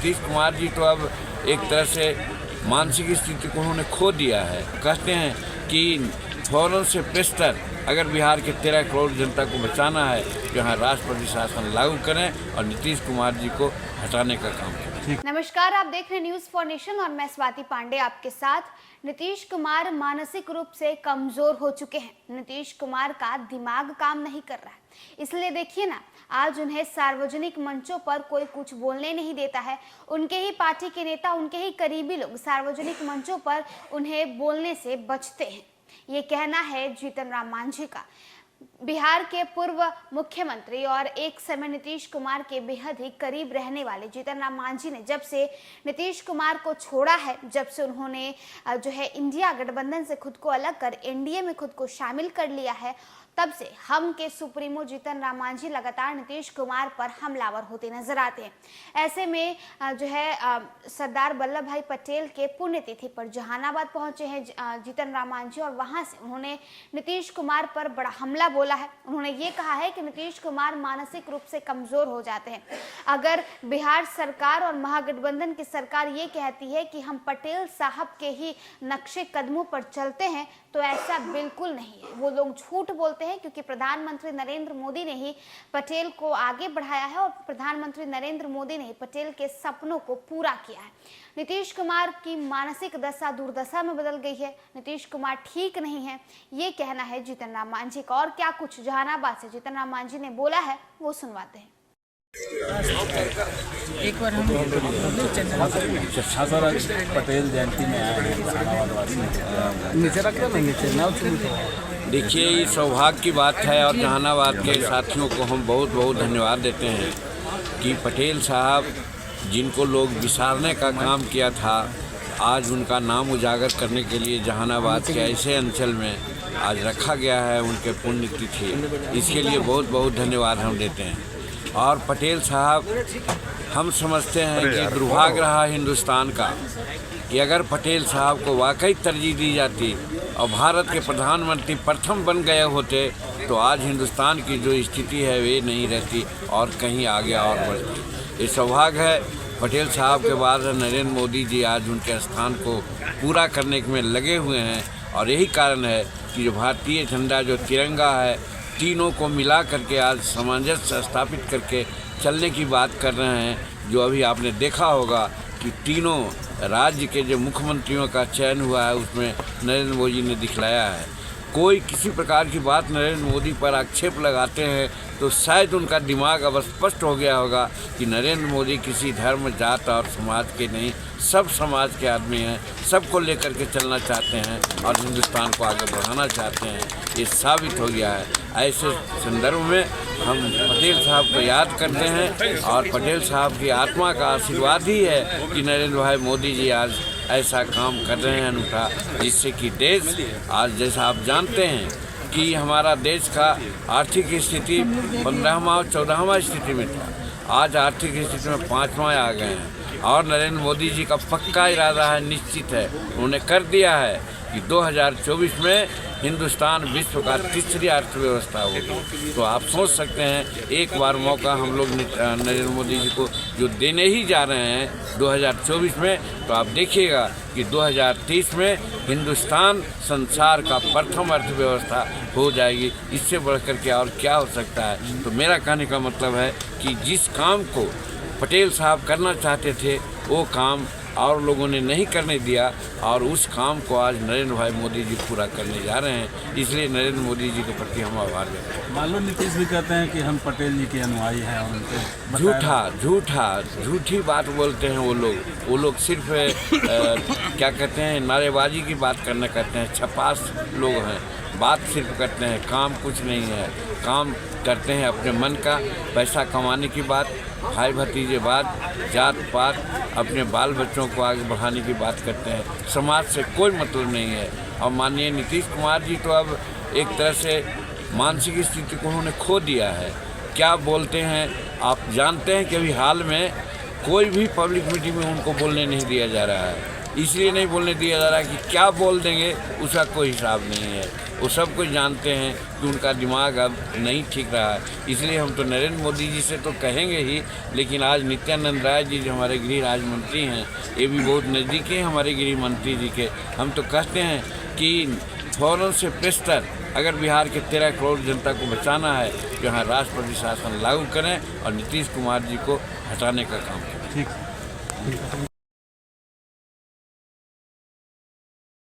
नीतीश कुमार जी तो अब एक तरह से मानसिक स्थिति को उन्होंने खो दिया है। कहते हैं कि फौरन से प्रेस्टर अगर बिहार के 13 करोड़ जनता को बचाना है तो यहाँ राष्ट्रपति शासन लागू करें और नीतीश कुमार जी को हटाने का काम करें। नमस्कार, आप देख रहे हैं न्यूज़ फॉर नेशन और मैं स्वाति पांडे आपके साथ। नीतीश कुमार मानसिक रूप से कमजोर हो चुके हैं। नीतीश कुमार का दिमाग काम नहीं कर रहा है, इसलिए देखिए ना, आज उन्हें सार्वजनिक मंचों पर कोई कुछ बोलने नहीं देता है। उनके ही पार्टी के नेता, उनके ही करीबी लोग सार्वजनिक मंचों पर उन्हें बोलने से बचते हैं। ये कहना है जीतन राम मांझी का। बिहार के पूर्व मुख्यमंत्री और एक समय नीतीश कुमार के बेहद ही करीब रहने वाले जीतन राम मांझी ने जब से नीतीश कुमार को छोड़ा है, जब से उन्होंने जो है इंडिया गठबंधन से खुद को अलग कर एनडीए में खुद को शामिल कर लिया है, तब से हम के सुप्रीमो जीतन राम मांझी लगातार नीतीश कुमार पर हमलावर होते नजर आते हैं। ऐसे में जो है सरदार वल्लभ भाई पटेल के पुण्यतिथि पर जहानाबाद पहुंचे हैं जीतन राम मांझी और वहां से उन्होंने नीतीश कुमार पर बड़ा हमला बोला है। उन्होंने ये कहा है कि नीतीश कुमार मानसिक रूप से कमजोर हो जाते हैं। अगर बिहार सरकार और महागठबंधन की सरकार ये कहती है कि हम पटेल साहब के ही नक्शे कदमों पर चलते हैं, तो ऐसा बिल्कुल नहीं है। वो लोग झूठ बोलते हैं, क्योंकि प्रधानमंत्री नरेंद्र मोदी ने ही पटेल को आगे बढ़ाया है और प्रधानमंत्री नरेंद्र मोदी ने ही पटेल के सपनों को पूरा किया है। नीतीश कुमार की मानसिक दशा दुर्दशा में बदल गई है। नीतीश कुमार ठीक नहीं है, ये कहना है जीतन राम मांझी का। और क्या कुछ जहानाबाद से जीतन राम मांझी ने बोला है, वो सुनवाते हैं। एक बार हम पटेल जयंती में आए हैं। देखिए, ये सौभाग्य की बात है और जहानाबाद के साथियों को हम बहुत बहुत धन्यवाद देते हैं कि पटेल साहब, जिनको लोग विसारने का काम किया था, आज उनका नाम उजागर करने के लिए जहानाबाद के ऐसे अंचल में आज रखा गया है उनके पुण्यतिथि। इसके लिए बहुत बहुत धन्यवाद हम देते हैं। और पटेल साहब, हम समझते हैं कि दुर्भाग्य रहा हिंदुस्तान का कि अगर पटेल साहब को वाकई तरजीह दी जाती और भारत के प्रधानमंत्री प्रथम बन गए होते, तो आज हिंदुस्तान की जो स्थिति है वे नहीं रहती और कहीं आगे और बढ़ती। ये सौभाग्य है। पटेल साहब के बाद नरेंद्र मोदी जी आज उनके स्थान को पूरा करने में लगे हुए हैं और यही कारण है कि जो भारतीय झंडा, जो तिरंगा है, तीनों को मिला करके आज सामंजस्य स्थापित करके चलने की बात कर रहे हैं। जो अभी आपने देखा होगा कि तीनों राज्य के जो मुख्यमंत्रियों का चयन हुआ है, उसमें नरेंद्र मोदी ने दिखलाया है। कोई किसी प्रकार की बात नरेंद्र मोदी पर आक्षेप लगाते हैं तो शायद उनका दिमाग अब स्पष्ट हो गया होगा कि नरेंद्र मोदी किसी धर्म, जात और समाज के नहीं, सब समाज के आदमी हैं, सबको लेकर के चलना चाहते हैं और हिंदुस्तान को आगे बढ़ाना चाहते हैं। ये साबित हो गया है। ऐसे संदर्भ में हम पटेल साहब को याद करते हैं और पटेल साहब की आत्मा का आशीर्वाद ही है कि नरेंद्र भाई मोदी जी आज ऐसा काम कर रहे हैं अनूठा, जिससे कि देश आज, जैसा आप जानते हैं कि हमारा देश का आर्थिक स्थिति 15वां और 14वां स्थिति में था, आज आर्थिक स्थिति में 5वां आ गए हैं। और नरेंद्र मोदी जी का पक्का इरादा है, निश्चित है, उन्होंने कर दिया है कि 2024 में हिंदुस्तान विश्व का तीसरी अर्थव्यवस्था होगी। तो आप सोच सकते हैं, एक बार मौका हम लोग नरेंद्र मोदी जी को जो देने ही जा रहे हैं 2024 में, तो आप देखिएगा कि 2030 में हिंदुस्तान संसार का प्रथम अर्थव्यवस्था हो जाएगी। इससे बढ़कर के और क्या हो सकता है। तो मेरा कहने का मतलब है कि जिस काम को पटेल साहब करना चाहते थे, वो काम और लोगों ने नहीं करने दिया और उस काम को आज नरेंद्र भाई मोदी जी पूरा करने जा रहे हैं। इसलिए नरेंद्र मोदी जी के प्रति हम आभार व्यक्त करते हैं। मान लो नीतीश भी कहते हैं कि हम पटेल जी के अनुयायी हैं और उनके झूठी बात बोलते हैं वो लोग सिर्फ क्या कहते हैं, नारेबाजी की बात करना कहते हैं। छपास लोग हैं, बात सिर्फ करते हैं, काम कुछ नहीं है। काम करते हैं अपने मन का, पैसा कमाने की बात, भाई भतीजेवाद, जात पात, अपने बाल बच्चों को आगे बढ़ाने की बात करते हैं। समाज से कोई मतलब नहीं है। और माननीय नीतीश कुमार जी तो अब एक तरह से मानसिक स्थिति को उन्होंने खो दिया है। क्या बोलते हैं आप जानते हैं कि अभी हाल में कोई भी पब्लिक मीटिंग में उनको बोलने नहीं दिया जा रहा है। इसलिए नहीं बोलने दिया जा रहा कि क्या बोल देंगे उसका कोई हिसाब नहीं है। वो सब कुछ जानते हैं कि उनका दिमाग अब नहीं ठीक रहा है। इसलिए हम तो नरेंद्र मोदी जी से तो कहेंगे ही, लेकिन आज नित्यानंद राय जी जो हमारे गृह राज्य मंत्री हैं, ये भी बहुत नज़दीकी हैं हमारे गृह मंत्री जी के। हम तो कहते हैं कि फ़ौरन से पेशतर अगर बिहार के 13 करोड़ जनता को बचाना है तो यहाँ राष्ट्रपति शासन लागू करें और नीतीश कुमार जी को हटाने का काम करें। ठीक।